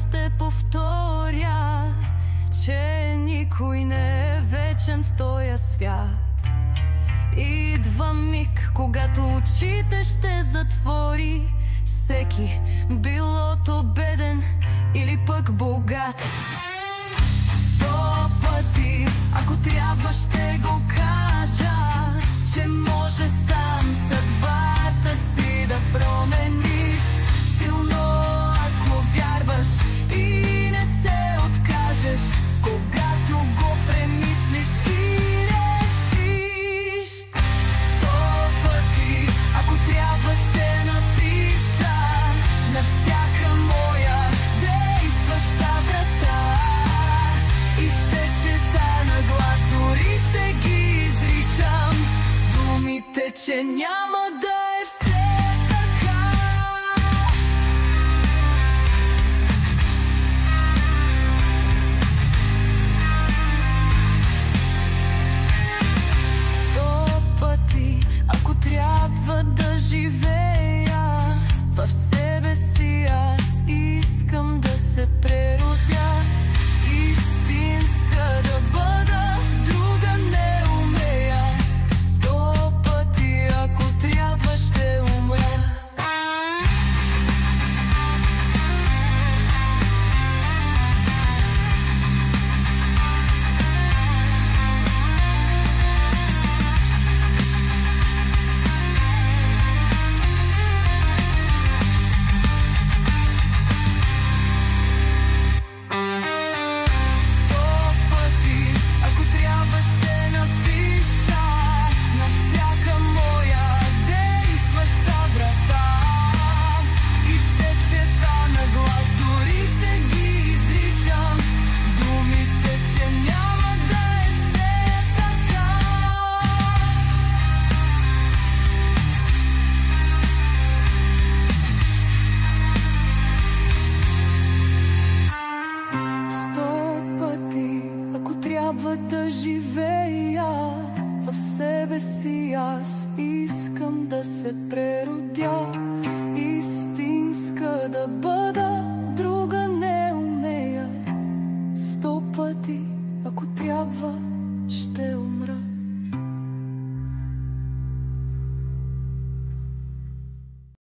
ще повторя, че никой не е вечен в този свят. Идва миг, когато очите ще затвори всеки, било то беден или пък богат. 100 пъти, ако трябва, ще го кажа, че може сам съдбата си да промениш. Силно, ако вярваш и не се откажеш, когато го премислиш и решиш. 100 пъти, ако трябва, ще напиша на всяка моя действаща врата и ще чета на глас, дори ще ги изричам думите, че няма да е все така. Сто пъти, ако трябва да живея в себе си, аз искам да се преродя, истинска да бъда, друга не умея. 100 пъти, ако трябва, ще умря. Да живея в себе си, аз искам да се преродя, истинска да бъда.